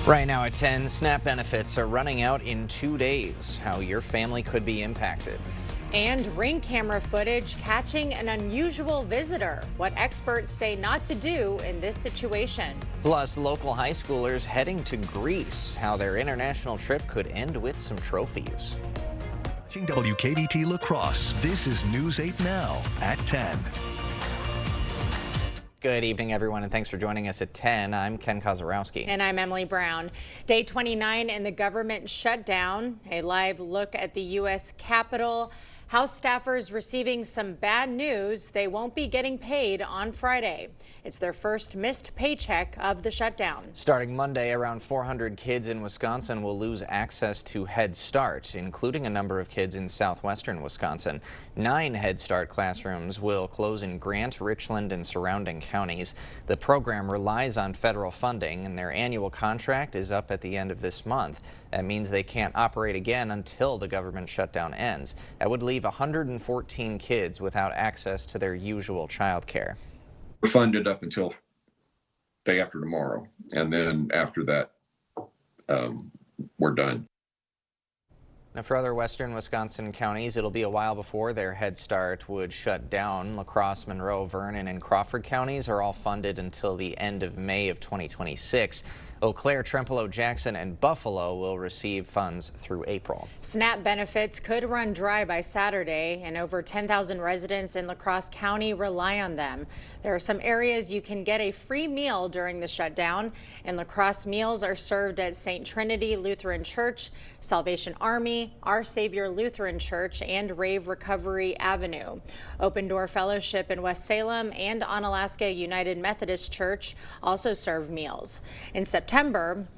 Right now at 10, SNAP benefits are running out in 2 days. How your family could be impacted. And Ring camera footage catching an unusual visitor. What experts say not to do in this situation. Plus, local high schoolers heading to Greece. How their international trip could end with some trophies. Watching WKBT La Crosse, this is News 8 Now at 10. Good evening, everyone, and thanks for joining us at 10. I'm Ken Kozarowski. And I'm Emily Brown. Day 29 in the government shutdown. A live look at the U.S. Capitol. House staffers receiving some bad news. They won't be getting paid on Friday. It's their first missed paycheck of the shutdown. Starting Monday, around 400 kids in Wisconsin will lose access to Head Start, including a number of kids in southwestern Wisconsin. 9 Head Start classrooms will close in Grant, Richland, and surrounding counties. The program relies on federal funding, and their annual contract is up at the end of this month. That means they can't operate again until the government shutdown ends. That would leave 114 kids without access to their usual child care. We're funded up until day after tomorrow, and then after that, we're done. Now, for other western Wisconsin counties, it'll be a while before their Head Start would shut down. La Crosse, Monroe, Vernon, and Crawford counties are all funded until the end of May of 2026. Eau Claire, Trempealeau, Jackson, and Buffalo will receive funds through April. SNAP benefits could run dry by Saturday, and over 10,000 residents in La Crosse County rely on them. There are some areas you can get a free meal during the shutdown. In La Crosse, meals are served at St. Trinity Lutheran Church, Salvation Army, Our Savior Lutheran Church, and Rave Recovery Avenue. Open Door Fellowship in West Salem and Onalaska United Methodist Church also serve meals. In September,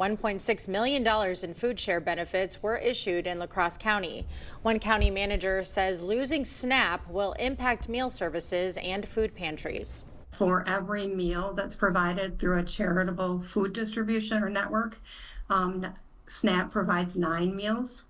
$1.6 million in food share benefits were issued in La Crosse County. One county manager says losing SNAP will impact meal services and food pantries. For every meal that's provided through a charitable food distribution or network, SNAP provides 9 meals.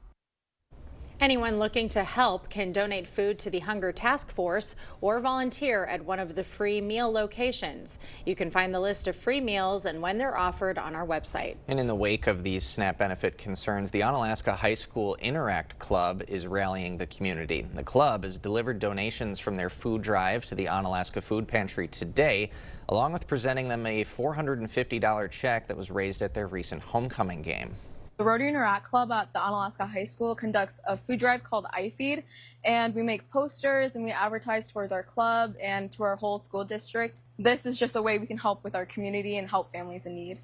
Anyone looking to help can donate food to the Hunger Task Force or volunteer at one of the free meal locations. You can find the list of free meals and when they're offered on our website. And in the wake of these SNAP benefit concerns, the Onalaska High School Interact Club is rallying the community. The club has delivered donations from their food drive to the Onalaska Food Pantry today, along with presenting them a $450 check that was raised at their recent homecoming game. The Rotary Interact Club at the Onalaska High School conducts a food drive called iFeed, and we make posters and we advertise towards our club and to our whole school district. This is just a way we can help with our community and help families in need.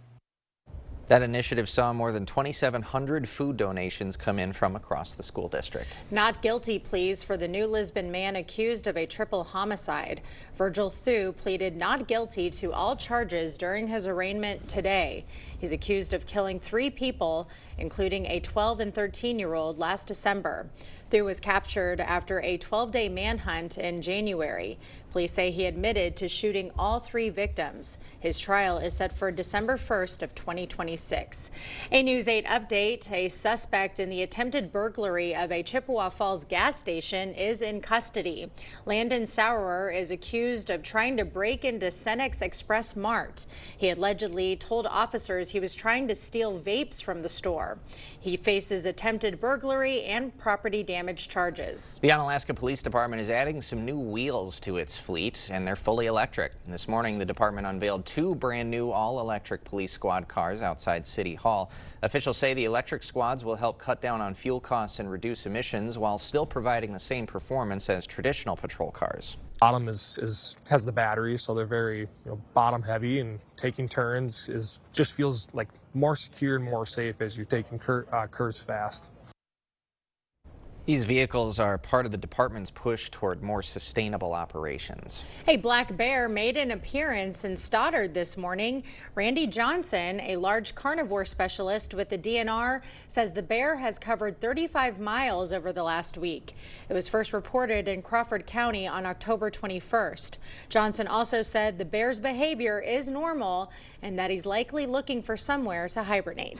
That initiative saw more than 2,700 food donations come in from across the school district. Not guilty pleas for the New Lisbon man accused of a triple homicide. Virgil Thu pleaded not guilty to all charges during his arraignment today. He's accused of killing 3 people, including a 12 and 13-year-old last December. Thu was captured after a 12-day manhunt in January. Police say he admitted to shooting all 3 victims. His trial is set for December 1st of 2026. A News 8 update. A suspect in the attempted burglary of a Chippewa Falls gas station is in custody. Landon Saurer is accused of trying to break into Cenex Express Mart. He allegedly told officers he was trying to steal vapes from the store. He faces attempted burglary and property damage charges. The Onalaska Police Department is adding some new wheels to its fleet, and they're fully electric. This morning, the department unveiled 2 brand new all-electric police squad cars outside City Hall. Officials say the electric squads will help cut down on fuel costs and reduce emissions while still providing the same performance as traditional patrol cars. Bottom has the battery, so they're very bottom heavy, and taking turns just feels like more secure and more safe as you're taking curves fast. These vehicles are part of the department's push toward more sustainable operations. A black bear made an appearance in Stoddard this morning. Randy Johnson, a large carnivore specialist with the DNR, says the bear has covered 35 miles over the last week. It was first reported in Crawford County on October 21st. Johnson also said the bear's behavior is normal and that he's likely looking for somewhere to hibernate.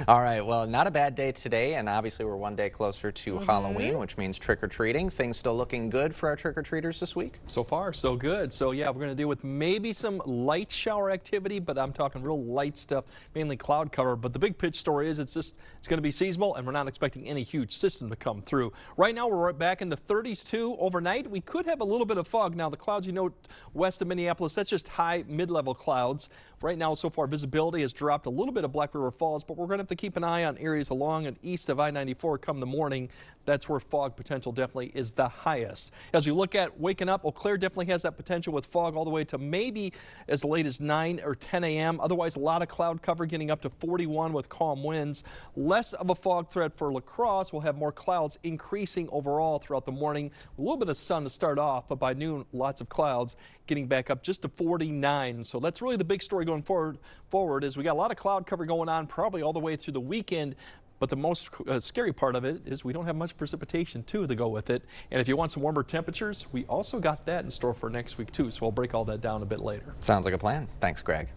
All right, well, not a bad day today, and obviously we're one day closer to Halloween, which means trick-or-treating. Things still looking good for our trick-or-treaters this week? So far, so good. So yeah, we're going to deal with maybe some light shower activity, but I'm talking real light stuff, mainly cloud cover. But the big pitch story is it's going to be seasonal, and we're not expecting any huge system to come through. Right now, we're right back in the 30s too. Overnight, we could have a little bit of fog. Now, the clouds, you know, west of Minneapolis, that's just high mid-level clouds. Right now, so far, visibility has dropped a little bit of Black River Falls, but we're going to have to keep an eye on areas along and east of I-94 come the morning. That's where fog potential definitely is the highest. As we look at waking up, Eau Claire definitely has that potential with fog all the way to maybe as late as 9 or 10 a.m. Otherwise, a lot of cloud cover getting up to 41 with calm winds. Less of a fog threat for La Crosse. We'll have more clouds increasing overall throughout the morning. A little bit of sun to start off, but by noon, lots of clouds getting back up just to 49. So that's really the big story going forward is we got a lot of cloud cover going on probably all the way through the weekend. But the most scary part of it is we don't have much precipitation too to go with it. And if you want some warmer temperatures, we also got that in store for next week too. So I'll break all that down a bit later. Sounds like a plan. Thanks, Greg.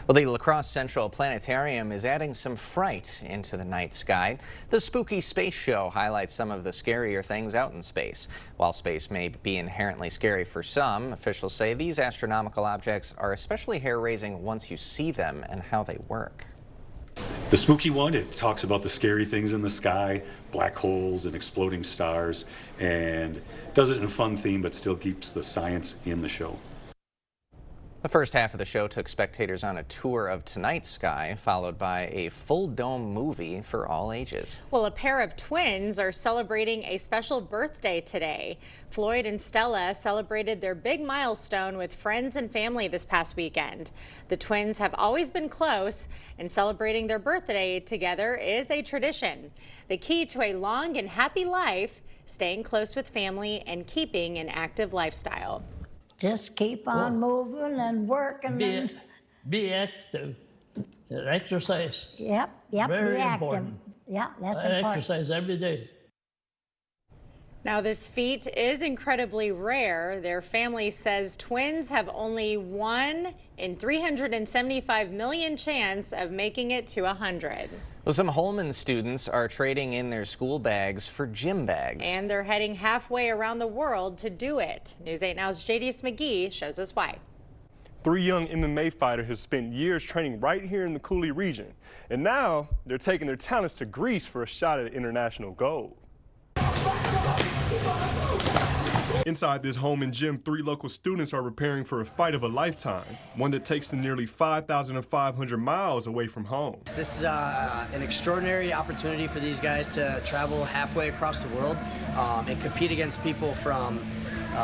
Well, the La Crosse Central Planetarium is adding some fright into the night sky. The Spooky Space Show highlights some of the scarier things out in space. While space may be inherently scary for some, officials say these astronomical objects are especially hair-raising once you see them and how they work. The spooky one, it talks about the scary things in the sky, black holes and exploding stars, and does it in a fun theme but still keeps the science in the show. The first half of the show took spectators on a tour of tonight's sky, followed by a full dome movie for all ages. Well, a pair of twins are celebrating a special birthday today. Floyd and Stella celebrated their big milestone with friends and family this past weekend. The twins have always been close, and celebrating their birthday together is a tradition. The key to a long and happy life, staying close with family and keeping an active lifestyle. Just keep on moving and working. Be active. Exercise. Yep, Very be active. important. Yeah, that's I important. exercise every day. Now, this feat is incredibly rare. Their family says twins have only 1 in 375 million chance of making it to 100. Well, some Holman students are trading in their school bags for gym bags. And they're heading halfway around the world to do it. News 8 Now's JDS McGee shows us why. 3 young MMA fighters have spent years training right here in the Cooley region. And now they're taking their talents to Greece for a shot at international gold. Inside this Holman gym, 3 local students are preparing for a fight of a lifetime, one that takes them nearly 5,500 miles away from home. This is an extraordinary opportunity for these guys to travel halfway across the world and compete against people from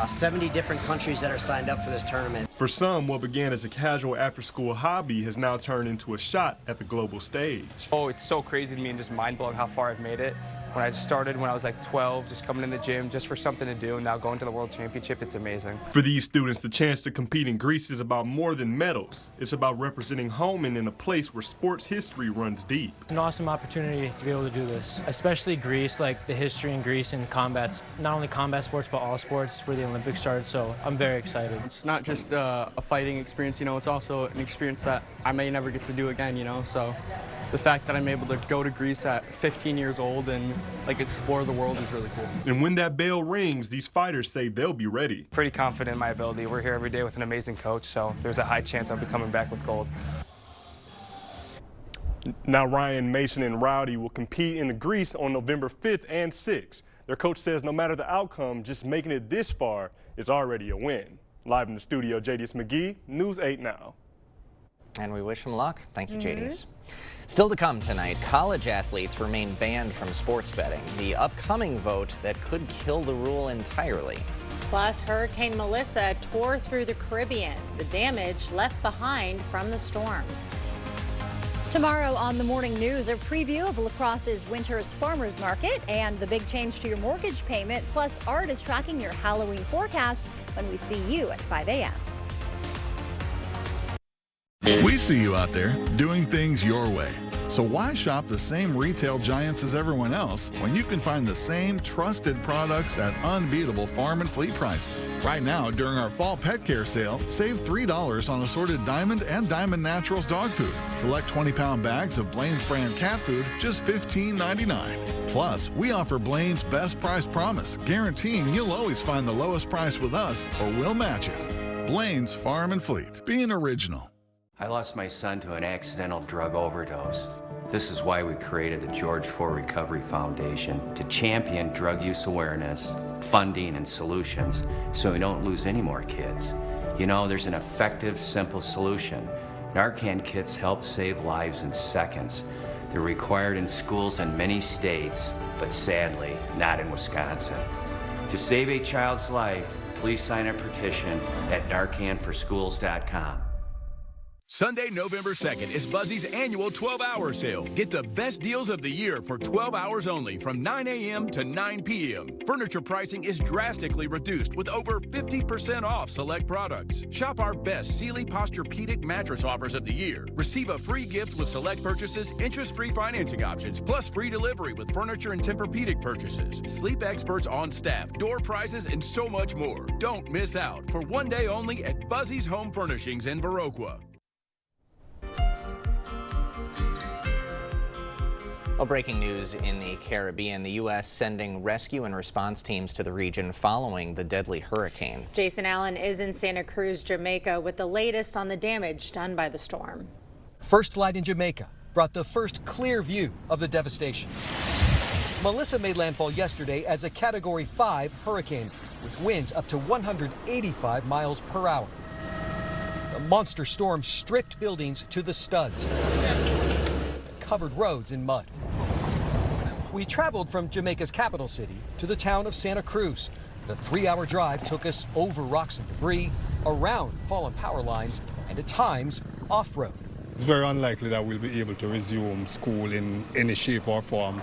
70 different countries that are signed up for this tournament. For some, what began as a casual after-school hobby has now turned into a shot at the global stage. Oh, it's so crazy to me and just mind-blowing how far I've made it. When I started when I was like 12, just coming in the gym just for something to do, and now going to the World Championship, it's amazing. For these students, the chance to compete in Greece is about more than medals. It's about representing Holman in a place where sports history runs deep. It's an awesome opportunity to be able to do this, especially Greece, like the history in Greece and combat, not only combat sports, but all sports. It's where the Olympics started, so I'm very excited. It's not just a fighting experience, you know, it's also an experience that I may never get to do again, you know, so the fact that I'm able to go to Greece at 15 years old and like explore the world is really cool. And when that bell rings, these fighters say they'll be ready. Pretty confident in my ability. We're here every day with an amazing coach, so there's a high chance I'll be coming back with gold. Now Ryan, Mason, and Rowdy will compete in the Greece on November 5th and 6th. Their coach says no matter the outcome, just making it this far is already a win. Live in the studio, JDS McGee, News 8 Now. And we wish them luck. Thank you, JDS. Still to come tonight, college athletes remain banned from sports betting, the upcoming vote that could kill the rule entirely. Plus, Hurricane Melissa tore through the Caribbean, the damage left behind from the storm. Tomorrow on the Morning News, a preview of La Crosse's Winter's Farmers Market and the big change to your mortgage payment. Plus, Art is tracking your Halloween forecast when we see you at 5 a.m. We We see you out there doing things your way. So why shop the same retail giants as everyone else when you can find the same trusted products at unbeatable farm and fleet prices? Right now, during our fall pet care sale, save $3 on assorted Diamond and Diamond Naturals dog food. Select 20-pound bags of Blaine's brand cat food, just $15.99. Plus, we offer Blaine's Best Price Promise, guaranteeing you'll always find the lowest price with us or we'll match it. Blaine's Farm and Fleet, being original. I lost my son to an accidental drug overdose. This is why we created the George Ford Recovery Foundation, to champion drug use awareness, funding, and solutions so we don't lose any more kids. You know, there's an effective, simple solution. Narcan kits help save lives in seconds. They're required in schools in many states, but sadly, not in Wisconsin. To save a child's life, please sign a petition at NarcanForSchools.com. Sunday, November 2nd is Buzzy's annual 12-hour sale. Get the best deals of the year for 12 hours only from 9 a.m. to 9 p.m. Furniture pricing is drastically reduced with over 50% off select products. Shop our best Sealy Posturepedic mattress offers of the year. Receive a free gift with select purchases, interest-free financing options, plus free delivery with furniture and Tempur-Pedic purchases. Sleep experts on staff, door prizes, and so much more. Don't miss out for one day only at Buzzy's Home Furnishings in Viroqua. Well, breaking news in the Caribbean, the U.S. sending rescue and response teams to the region following the deadly hurricane. Jason Allen is in Santa Cruz, Jamaica, with the latest on the damage done by the storm. First Light in Jamaica brought the first clear view of the devastation. Melissa made landfall yesterday as a Category 5 hurricane with winds up to 185 miles per hour. The monster storm stripped buildings to the studs and covered roads in mud. We traveled from Jamaica's capital city to the town of Santa Cruz. The 3-hour drive took us over rocks and debris, around fallen power lines, and at times off-road. It's very unlikely that we'll be able to resume school in any shape or form.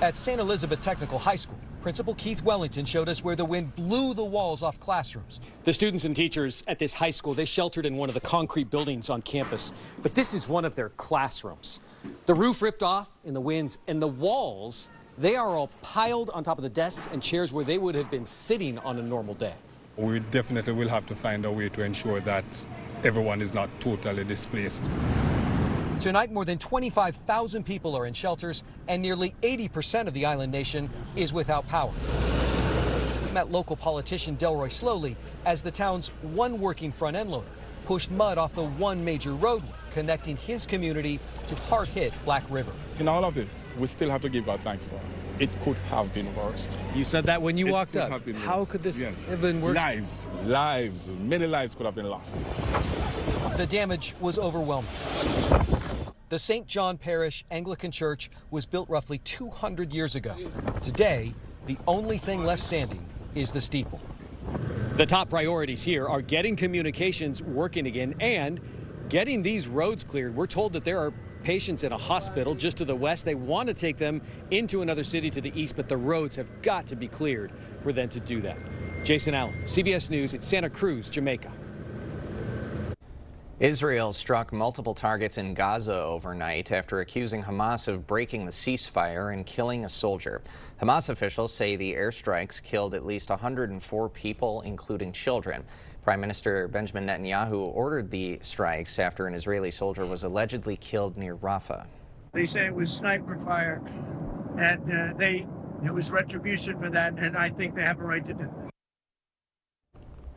At St. Elizabeth Technical High School, Principal Keith Wellington showed us where the wind blew the walls off classrooms. The students and teachers at this high school, they sheltered in one of the concrete buildings on campus, but this is one of their classrooms. The roof ripped off in the winds, and the walls, they are all piled on top of the desks and chairs where they would have been sitting on a normal day. We definitely will have to find a way to ensure that everyone is not totally displaced. Tonight, more than 25,000 people are in shelters, and nearly 80% of the island nation is without power. We met local politician Delroy Slowly as the town's one working front-end loader pushed mud off the one major roadway connecting his community to hard-hit Black River. In all of it, we still have to give God thanks for it. It could have been worse. You said that when you walked up. How could this have been worse? Lives, many lives could have been lost. The damage was overwhelming. The St. John Parish Anglican Church was built roughly 200 years ago. Today, the only thing left standing is the steeple. The top priorities here are getting communications working again and getting these roads cleared. We're told that there are patients in a hospital just to the west. They want to take them into another city to the east, but the roads have got to be cleared for them to do that. Jason Allen, CBS News at Santa Cruz, Jamaica. Israel struck multiple targets in Gaza overnight after accusing Hamas of breaking the ceasefire and killing a soldier. Hamas officials say the airstrikes killed at least 104 people, including children. Prime Minister Benjamin Netanyahu ordered the strikes after an Israeli soldier was allegedly killed near Rafah. They say it was sniper fire, and it was retribution for that, and I think they have a right to do it.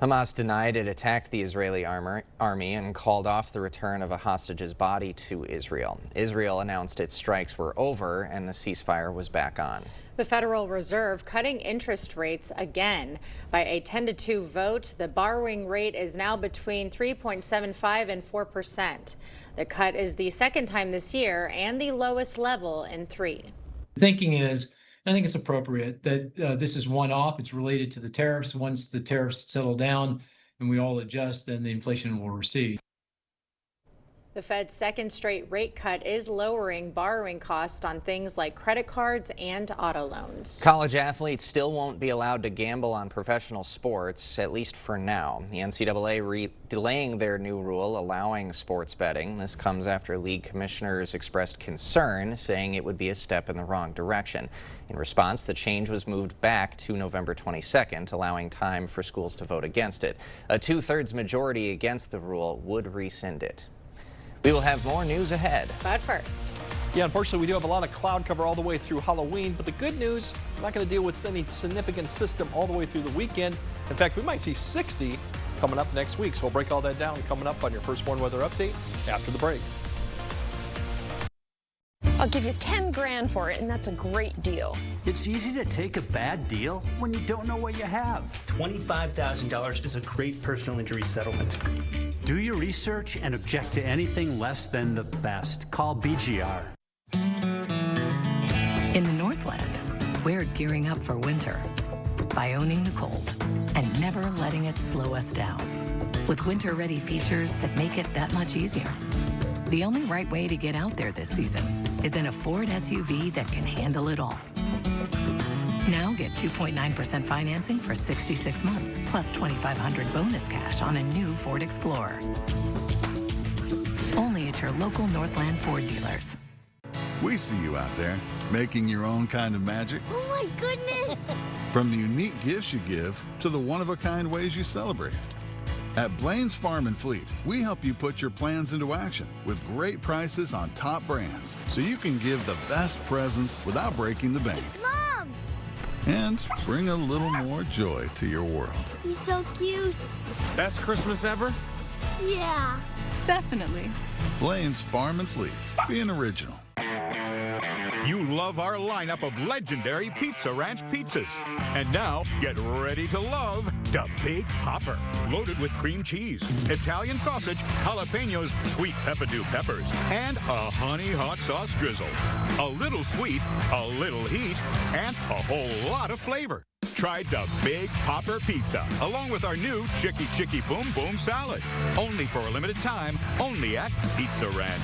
Hamas denied it attacked the Israeli army and called off the return of a hostage's body to Israel. Israel announced its strikes were over and the ceasefire was back on. The Federal Reserve cutting interest rates again. By a 10-2 vote, the borrowing rate is now between 3.75 and 4%. The cut is the second time this year and the lowest level in 3. Thinking is, I think it's appropriate that this is one-off. It's related to the tariffs. Once the tariffs settle down and we all adjust, then the inflation will recede. The The Fed's second straight rate cut is lowering borrowing costs on things like credit cards and auto loans. College athletes still won't be allowed to gamble on professional sports, at least for now. The NCAA delaying their new rule allowing sports betting. This comes after league commissioners expressed concern, saying it would be a step in the wrong direction. In response, the change was moved back to November 22nd, allowing time for schools to vote against it. A 2/3 majority against the rule would rescind it. We will have more news ahead. But first. Yeah, unfortunately, we do have a lot of cloud cover all the way through Halloween, but the good news, we're not going to deal with any significant system all the way through the weekend. In fact, we might see 60 coming up next week, so we'll break all that down coming up on your First Warn Weather Update after the break. I'll give you 10 grand for it, and that's a great deal. It's easy to take a bad deal when you don't know what you have. $25,000 is a great personal injury settlement. Do your research and object to anything less than the best. Call BGR. In the Northland, we're gearing up for winter by owning the cold and never letting it slow us down. With winter-ready features that make it that much easier. The only right way to get out there this season is in a Ford SUV that can handle it all. Now get 2.9% financing for 66 months, plus $2,500 bonus cash on a new Ford Explorer. Only at your local Northland Ford dealers. We see you out there, making your own kind of magic. Oh my goodness! From the unique gifts you give to the one-of-a-kind ways you celebrate. At Blaine's Farm and Fleet, we help you put your plans into action with great prices on top brands, so you can give the best presents without breaking the bank. It's Mom! And bring a little more joy to your world. He's so cute. Best Christmas ever? Yeah. Definitely. Blaine's Farm and Fleet, being original. You love our lineup of legendary Pizza Ranch pizzas. And now, get ready to love the Big Popper. Loaded with cream cheese, Italian sausage, jalapenos, sweet peppadew peppers, and a honey hot sauce drizzle. A little sweet, a little heat, and a whole lot of flavor. Try the Big Popper Pizza, along with our new Chicky Chicky Boom Boom Salad. Only for a limited time, only at Pizza Ranch.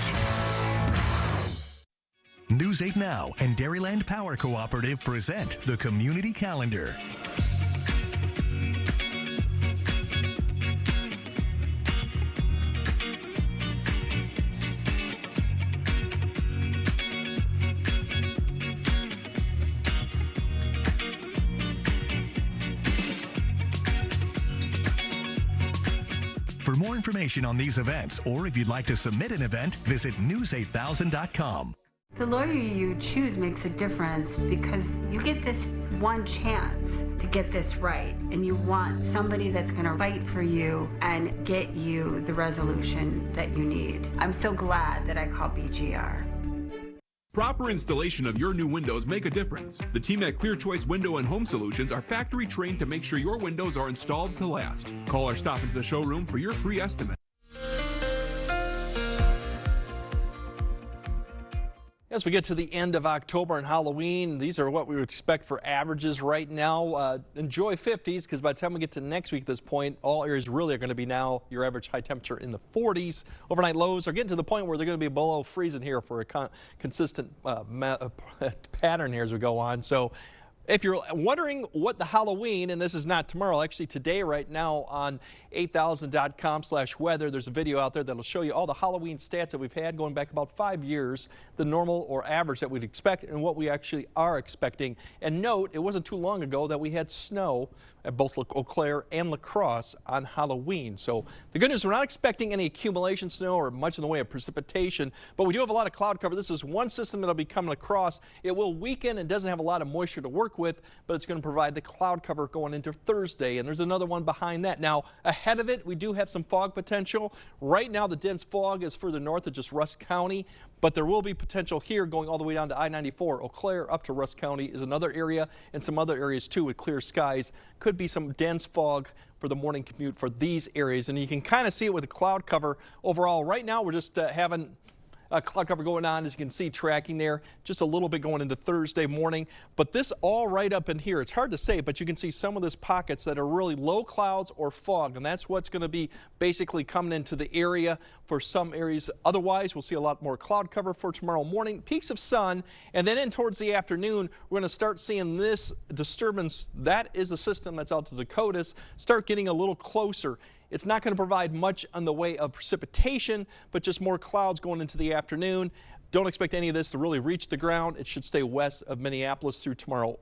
News 8 Now and Dairyland Power Cooperative present the Community Calendar. For more information on these events, or if you'd like to submit an event, visit news8000.com. The lawyer you choose makes a difference because you get this one chance to get this right, and you want somebody that's going to fight for you and get you the resolution that you need. I'm so glad that I called BGR. Proper installation of your new windows make a difference. The team at Clear Choice Window and Home Solutions are factory trained to make sure your windows are installed to last. Call or stop into the showroom for your free estimate. As we get to the end of October and Halloween, these are what we would expect for averages right now. Enjoy 50s, because by the time we get to next week at this point, all areas really are going to be now your average high temperature in the 40s. Overnight lows are getting to the point where they're going to be below freezing here for a consistent pattern here as we go on. So if you're wondering what the Halloween, and this is not tomorrow, actually today right now on 8000.com/weather, there's a video out there that'll show you all the Halloween stats that we've had going back about 5 years, the normal or average that we'd expect and what we actually are expecting. And note, it wasn't too long ago that we had snow at both Eau Claire and La Crosse on Halloween. So the good news, we're not expecting any accumulation snow or much in the way of precipitation, but we do have a lot of cloud cover. This is one system that'll be coming across. It will weaken and doesn't have a lot of moisture to work with, but it's going to provide the cloud cover going into Thursday, and there's another one behind that. Now, ahead of it, we do have some fog potential. Right now, the dense fog is further north of just Rusk County, but there will be potential here going all the way down to I-94. Eau Claire up to Rusk County is another area, and some other areas too with clear skies. Could be some dense fog for the morning commute for these areas, and you can kind of see it with the cloud cover overall. Right now, we're just having cloud cover going on, as you can see, tracking there. Just a little bit going into Thursday morning. But this all right up in here, it's hard to say, but you can see some of these pockets that are really low clouds or fog, and that's what's going to be basically coming into the area for some areas. Otherwise, we'll see a lot more cloud cover for tomorrow morning, peaks of sun, and then in towards the afternoon, we're going to start seeing this disturbance. That is a system that's out to the Dakotas, start getting a little closer. It's not going to provide much in the way of precipitation, but just more clouds going into the afternoon. Don't expect any of this to really reach the ground. It should stay west of Minneapolis through tomorrow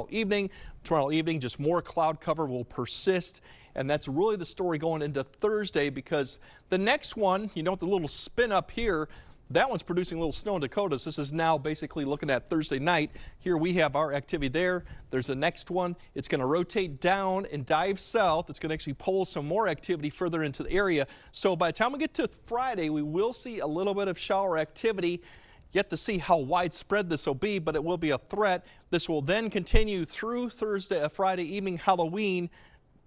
evening. Tomorrow evening, just more cloud cover will persist. And that's really the story going into Thursday, because the next one, you know, the little spin up here, that one's producing a little snow in Dakotas. This is now basically looking at Thursday night. Here we have our activity there. There's the next one. It's going to rotate down and dive south. It's going to actually pull some more activity further into the area. So by the time we get to Friday, we will see a little bit of shower activity. Yet to see how widespread this will be, but it will be a threat. This will then continue through Friday evening, Halloween,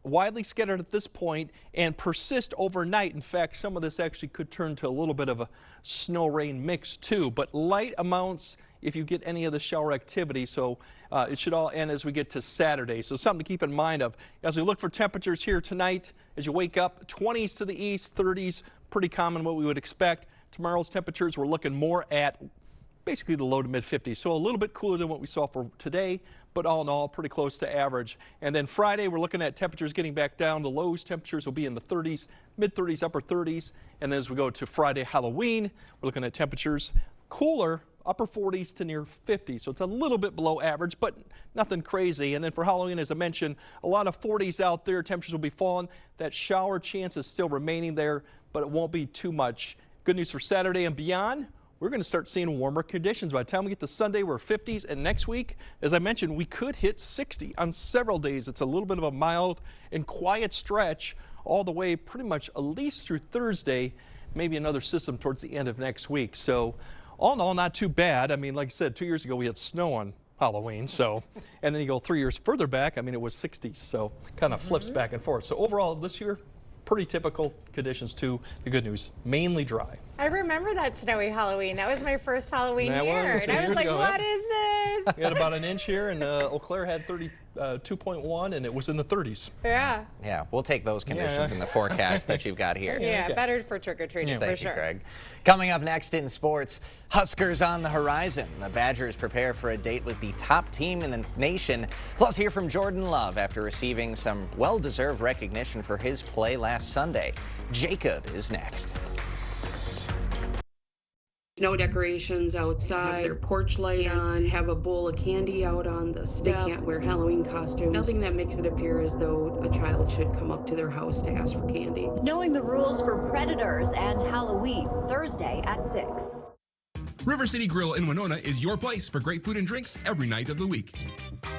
widely scattered at this point and persist overnight. In fact, some of this actually could turn to a little bit of a snow rain mix too, but light amounts if you get any of the shower activity. So it should all end as we get to Saturday. So something to keep in mind of as we look for temperatures here tonight. As you wake up, 20s to the east, 30s, pretty common what we would expect. Tomorrow's temperatures, we're looking more at basically the low to mid 50s. So a little bit cooler than what we saw for today, but all in all, pretty close to average. And then Friday, we're looking at temperatures getting back down. The lows temperatures will be in the 30s, mid 30s, upper 30s. And then as we go to Friday, Halloween, we're looking at temperatures cooler, upper 40s to near 50. So it's a little bit below average, but nothing crazy. And then for Halloween, as I mentioned, a lot of 40s out there. Temperatures will be falling. That shower chance is still remaining there, but it won't be too much. Good news for Saturday and beyond. We're going to start seeing warmer conditions. By the time we get to Sunday, we're 50s, and next week, as I mentioned, we could hit 60 on several days. It's a little bit of a mild and quiet stretch all the way pretty much at least through Thursday, maybe another system towards the end of next week. So all in all, not too bad. I mean, like I said, 2 years ago we had snow on Halloween, so, and then you go 3 years further back, I mean, it was 60s, so kind of flips back and forth. So overall, this year, pretty typical conditions too. The good news, mainly dry. I remember that snowy Halloween. That was my first Halloween here. And I was like, what is this? We had about an inch here, and Eau Claire had 32.1, and it was in the 30s. Yeah. Yeah, we'll take those conditions in the forecast that you've got here. Yeah, okay. Better for trick-or-treating, for Thank sure. you, Greg. Coming up next in sports, Huskers on the horizon. The Badgers prepare for a date with the top team in the nation. Plus, hear from Jordan Love after receiving some well-deserved recognition for his play last Sunday. Jacob is next. Snow decorations outside, have their porch light on, have a bowl of candy out on the step. They can't wear Halloween costumes. Nothing that makes it appear as though a child should come up to their house to ask for candy. Knowing the rules for predators and Halloween, Thursday at 6. River City Grill in Winona is your place for great food and drinks every night of the week.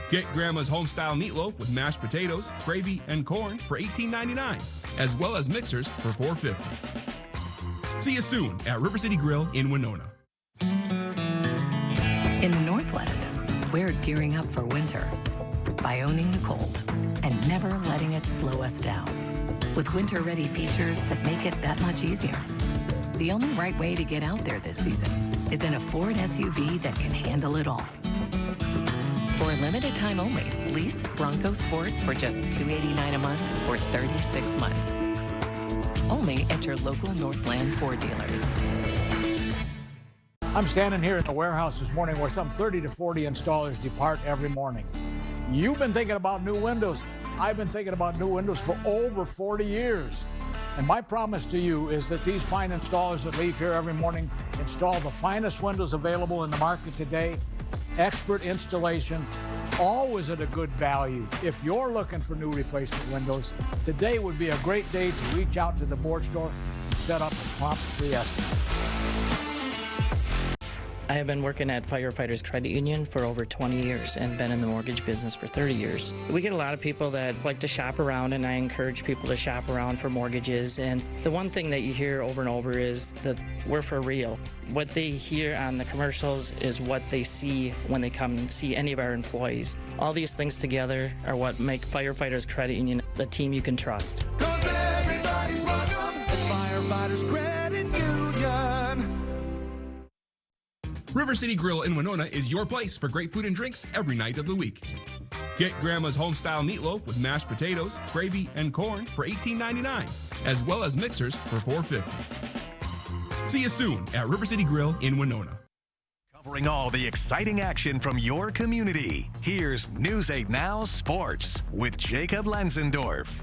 Get Grandma's home-style meatloaf with mashed potatoes, gravy, and corn for $18.99, as well as mixers for $4.50. See you soon at River City Grill in Winona. In the Northland, we're gearing up for winter by owning the cold and never letting it slow us down. With winter-ready features that make it that much easier. The only right way to get out there this season is in a Ford SUV that can handle it all. For a limited time only, lease Bronco Sport for just $289 a month for 36 months. Only at your local Northland Ford dealers. I'm standing here in the warehouse this morning where some 30 to 40 installers depart every morning. You've been thinking about new windows. I've been thinking about new windows for over 40 years. And my promise to you is that these fine installers that leave here every morning install the finest windows available in the market today, expert installation, always at a good value. If you're looking for new replacement windows, today would be a great day to reach out to the board store and set up a prompt free estimate. I have been working at Firefighters Credit Union for over 20 years and been in the mortgage business for 30 years. We get a lot of people that like to shop around, and I encourage people to shop around for mortgages. And the one thing that you hear over and over is that we're for real. What they hear on the commercials is what they see when they come and see any of our employees. All these things together are what make Firefighters Credit Union the team you can trust. 'Cause everybody's welcome at Firefighters Credit Union. River City Grill in Winona is your place for great food and drinks every night of the week. Get Grandma's home-style meatloaf with mashed potatoes, gravy, and corn for $18.99, as well as mixers for $4.50. See you soon at River City Grill in Winona. Covering all the exciting action from your community, here's News 8 Now Sports with Jacob Lenzendorf.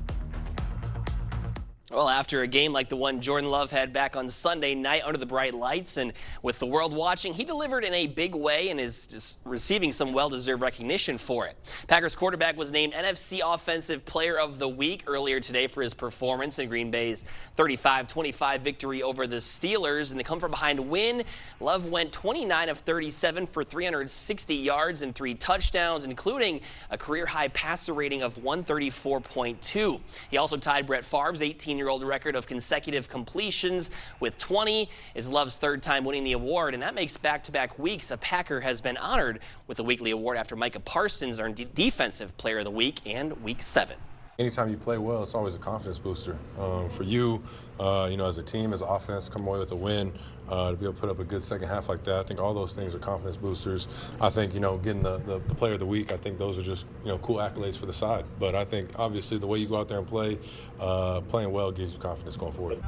Well, after a game like the one Jordan Love had back on Sunday night under the bright lights and with the world watching, he delivered in a big way and is just receiving some well-deserved recognition for it. Packers quarterback was named NFC Offensive Player of the Week earlier today for his performance in Green Bay's 35-25 victory over the Steelers. In the come-from-behind win, Love went 29 of 37 for 360 yards and 3 touchdowns, including a career-high passer rating of 134.2. He also tied Brett Favre's 18-year-old record of consecutive completions with 20. Is Love's third time winning the award, and that makes back-to-back weeks a Packer has been honored with the weekly award after Micah Parsons earned Defensive Player of the Week and Week 7. Anytime you play well, it's always a confidence booster. For you, as a team, as an offense, come away with a win, to be able to put up a good second half like that, I think all those things are confidence boosters. I think, getting the Player of the Week, I think those are just, cool accolades for the side. But I think, obviously, the way you go out there and play, playing well gives you confidence going forward.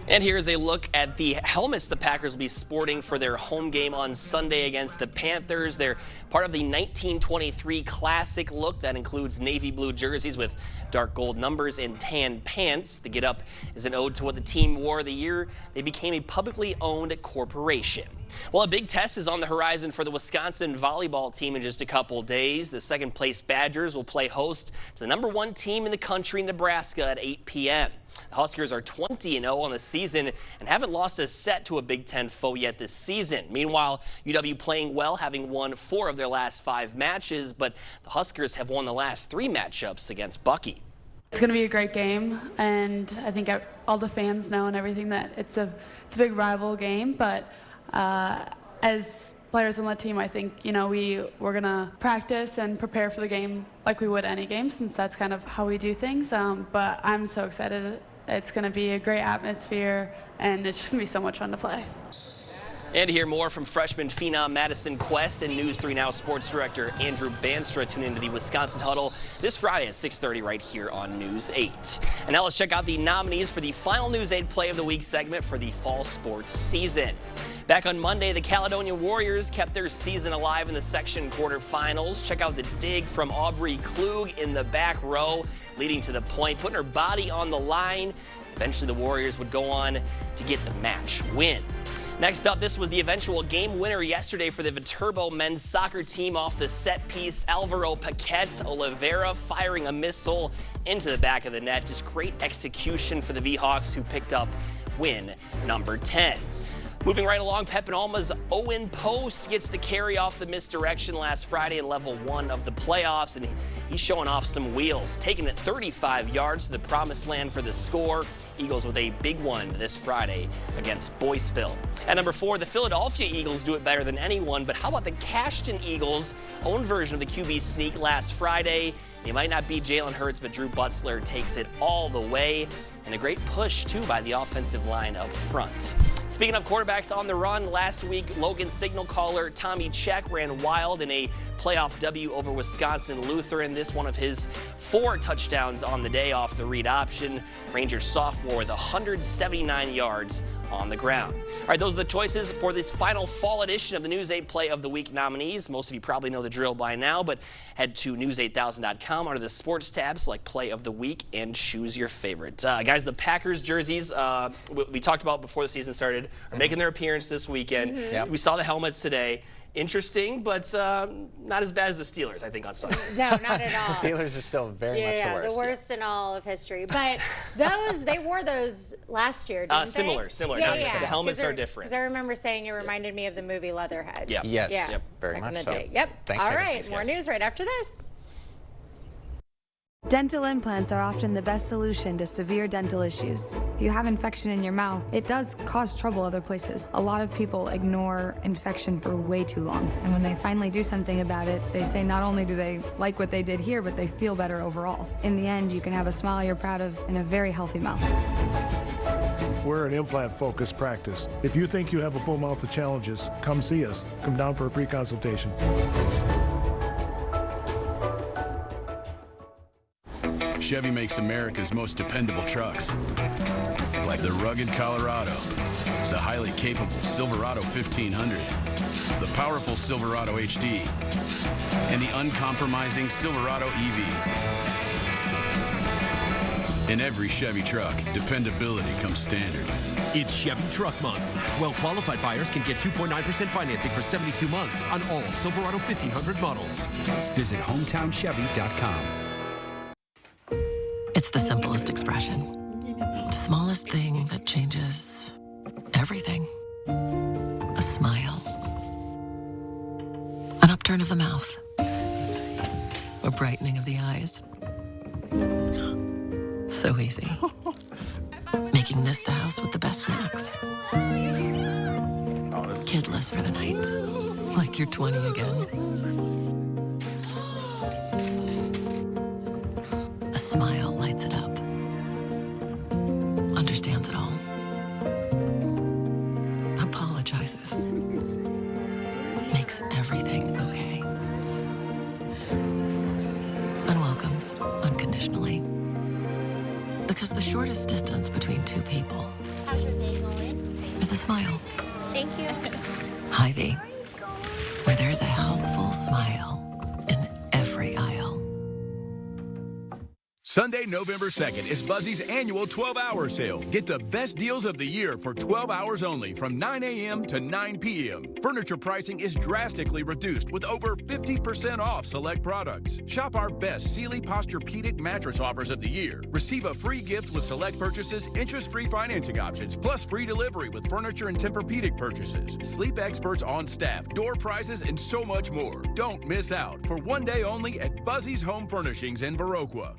And here's a look at the helmets the Packers will be sporting for their home game on Sunday against the Panthers. They're part of the 1923 Classic look that includes navy blue jerseys with dark gold numbers and tan pants. The get-up is an ode to what the team wore the year they became a publicly owned corporation. Well, a big test is on the horizon for the Wisconsin volleyball team in just a couple days. The second-place Badgers will play host to the #1 team in the country, Nebraska, at 8 p.m. The Huskers are 20-0 on the season and haven't lost a set to a Big Ten foe yet this season. Meanwhile, UW playing well, having won 4 of their last 5 matches, but the Huskers have won the last 3 matchups against Bucky. It's going to be a great game, and I think all the fans know and everything that it's a big rival game, but as players on the team, I think, we're going to practice and prepare for the game like we would any game, since that's kind of how we do things. But I'm so excited. It's going to be a great atmosphere, and it's just going to be so much fun to play. And to hear more from freshman phenom Madison Quest and News 3 Now sports director Andrew Banstra, tune into the Wisconsin Huddle this Friday at 6:30 right here on News 8. And now let's check out the nominees for the final News 8 Play of the Week segment for the fall sports season. Back on Monday, the Caledonia Warriors kept their season alive in the section quarterfinals. Check out the dig from Aubrey Klug in the back row, leading to the point, putting her body on the line. Eventually, the Warriors would go on to get the match win. Next up, this was the eventual game winner yesterday for the Viterbo men's soccer team off the set piece. Alvaro Paquette Oliveira firing a missile into the back of the net. Just great execution for the V-Hawks, who picked up win number 10. Moving right along, Pep and Alma's Owen Post gets the carry off the misdirection last Friday in level 1 of the playoffs, and he's showing off some wheels, taking it 35 yards to the promised land for the score. Eagles with a big one this Friday against Boyceville. At number 4, the Philadelphia Eagles do it better than anyone, but how about the Cashton Eagles' own version of the QB sneak last Friday? They might not be Jalen Hurts, but Drew Butzler takes it all the way. And a great push, too, by the offensive line up front. Speaking of quarterbacks on the run, last week, Logan signal caller Tommy Check ran wild in a playoff W over Wisconsin Lutheran. This one of his 4 touchdowns on the day off the read option. Rangers sophomore with 179 yards on the ground. All right, those are the choices for this final fall edition of the News 8 Play of the Week nominees. Most of you probably know the drill by now, but head to news8000.com under the sports tab, select Play of the Week, and choose your favorite. Guys, the Packers jerseys we talked about before the season started are making their appearance this weekend. Yep. We saw the helmets today. Interesting, but not as bad as the Steelers, I think, on Sunday. No, not at all. The Steelers are still very much the worst. The worst in all of history. But they wore those last year, didn't Similar. Yeah. The helmets are different. Because I remember saying it reminded me of the movie Leatherheads. Yeah. Yes. Yeah. Yep. Very Back much in the so. day. Yep. Thanks, all Jacob. right. Thanks, More guys. news right after this. Dental implants are often the best solution to severe dental issues. If you have infection in your mouth, it does cause trouble other places. A lot of people ignore infection for way too long. And when they finally do something about it, they say not only do they like what they did here, but they feel better overall. In the end, you can have a smile you're proud of and a very healthy mouth. We're an implant-focused practice. If you think you have a full mouth of challenges, come see us. Come down for a free consultation. Chevy makes America's most dependable trucks, like the rugged Colorado, the highly capable Silverado 1500, the powerful Silverado HD, and the uncompromising Silverado EV. In every Chevy truck, dependability comes standard. It's Chevy Truck Month. Well-qualified buyers can get 2.9% financing for 72 months on all Silverado 1500 models. Visit HometownChevy.com. It's the simplest expression. The smallest thing that changes everything. A smile. An upturn of the mouth. A brightening of the eyes. So easy. Making this the house with the best snacks. Kidless for the night. Like you're 20 again. A smile lights it up. Understands it all. Apologizes. Makes everything okay. And welcomes unconditionally. Because the shortest distance between two people is a smile. Thank you. Hy-Vee, where there's a helpful smile in every aisle. Sunday, November 2nd is Buzzy's annual 12-hour sale. Get the best deals of the year for 12 hours only from 9 a.m. to 9 p.m. Furniture pricing is drastically reduced with over 50% off select products. Shop our best Sealy Posturepedic mattress offers of the year. Receive a free gift with select purchases, interest-free financing options, plus free delivery with furniture and Tempur-Pedic purchases. Sleep experts on staff, door prizes, and so much more. Don't miss out for one day only at Buzzy's Home Furnishings in Viroqua.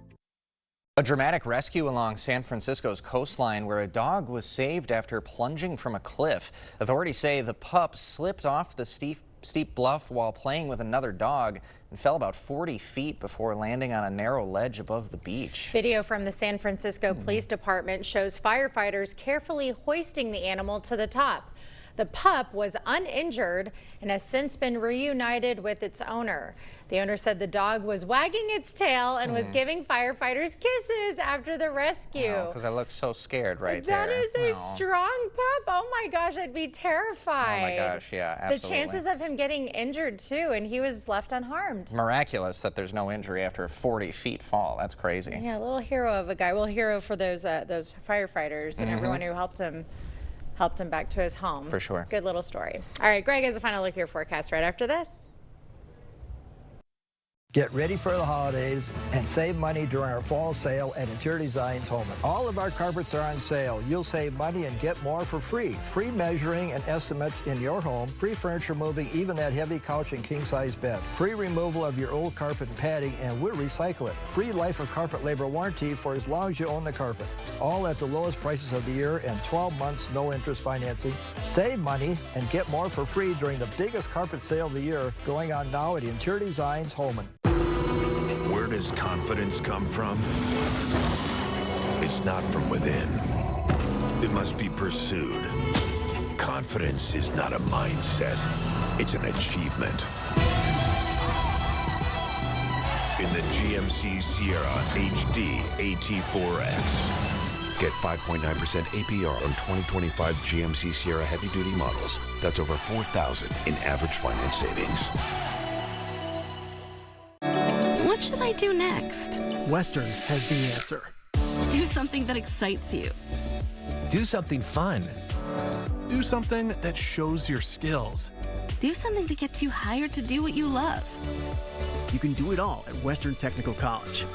A dramatic rescue along San Francisco's coastline where a dog was saved after plunging from a cliff. Authorities say the pup slipped off the steep bluff while playing with another dog and fell about 40 feet before landing on a narrow ledge above the beach. Video from the San Francisco Police Department shows firefighters carefully hoisting the animal to the top. The pup was uninjured and has since been reunited with its owner. The owner said the dog was wagging its tail and was giving firefighters kisses after the rescue. Because I look so scared right there. That is a Aw. strong pup. Oh my gosh, I'd be terrified. Oh my gosh, yeah, absolutely. The chances of him getting injured too, and he was left unharmed. Miraculous that there's no injury after a 40 feet fall. That's crazy. Yeah, a little hero of a guy. Well, hero for those firefighters and everyone who helped him back to his home. For sure. Good little story. All right, Greg has a final look at your forecast right after this. Get ready for the holidays and save money during our fall sale at Interior Designs Home. All of our carpets are on sale. You'll save money and get more for free. Free measuring and estimates in your home. Free furniture moving, even that heavy couch and king-size bed. Free removal of your old carpet and padding, and we'll recycle it. Free life of carpet labor warranty for as long as you own the carpet. All at the lowest prices of the year and 12 months no interest financing. Save money and get more for free during the biggest carpet sale of the year going on now at Interior Designs Holman. Where does confidence come from? It's not from within. It must be pursued. Confidence is not a mindset. It's an achievement. In the GMC Sierra HD AT4X. Get 5.9% APR on 2025 GMC Sierra heavy-duty models. That's over $4,000 in average finance savings. What should I do next? Western has the answer. Do something that excites you. Do something fun. Do something that shows your skills. Do something that gets you hired to do what you love. You can do it all at Western Technical College.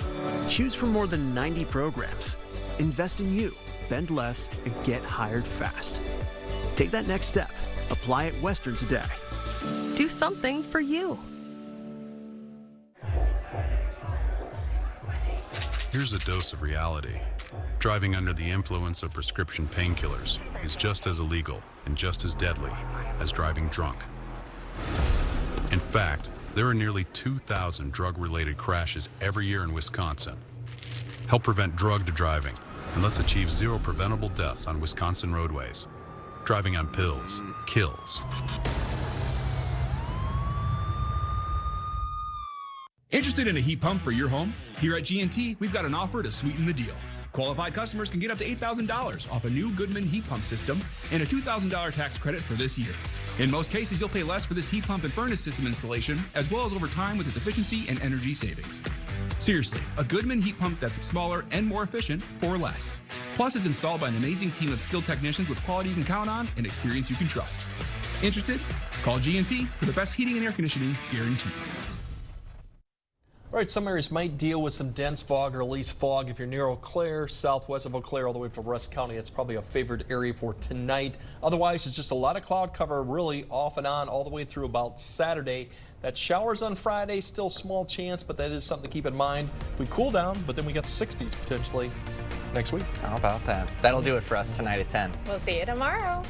Choose from more than 90 programs. Invest in you, spend less, and get hired fast. Take that next step. Apply at Western today. Do something for you. Here's a dose of reality. Driving under the influence of prescription painkillers is just as illegal and just as deadly as driving drunk. In fact, there are nearly 2,000 drug-related crashes every year in Wisconsin. Help prevent drug driving, and let's achieve 0 preventable deaths on Wisconsin roadways. Driving on pills kills. Interested in a heat pump for your home? Here at G&T, we've got an offer to sweeten the deal. Qualified customers can get up to $8,000 off a new Goodman heat pump system and a $2,000 tax credit for this year. In most cases, you'll pay less for this heat pump and furnace system installation, as well as over time with its efficiency and energy savings. Seriously, a Goodman heat pump that's smaller and more efficient for less. Plus, it's installed by an amazing team of skilled technicians with quality you can count on and experience you can trust. Interested? Call G&T for the best heating and air conditioning guaranteed. All right, some areas might deal with some dense fog or at least fog. If you're near Eau Claire, southwest of Eau Claire, all the way to Rusk County, it's probably a favored area for tonight. Otherwise, it's just a lot of cloud cover, really off and on all the way through about Saturday. That showers on Friday, still small chance, but that is something to keep in mind. We cool down, but then we got 60s potentially next week. How about that? That'll do it for us tonight at 10. We'll see you tomorrow.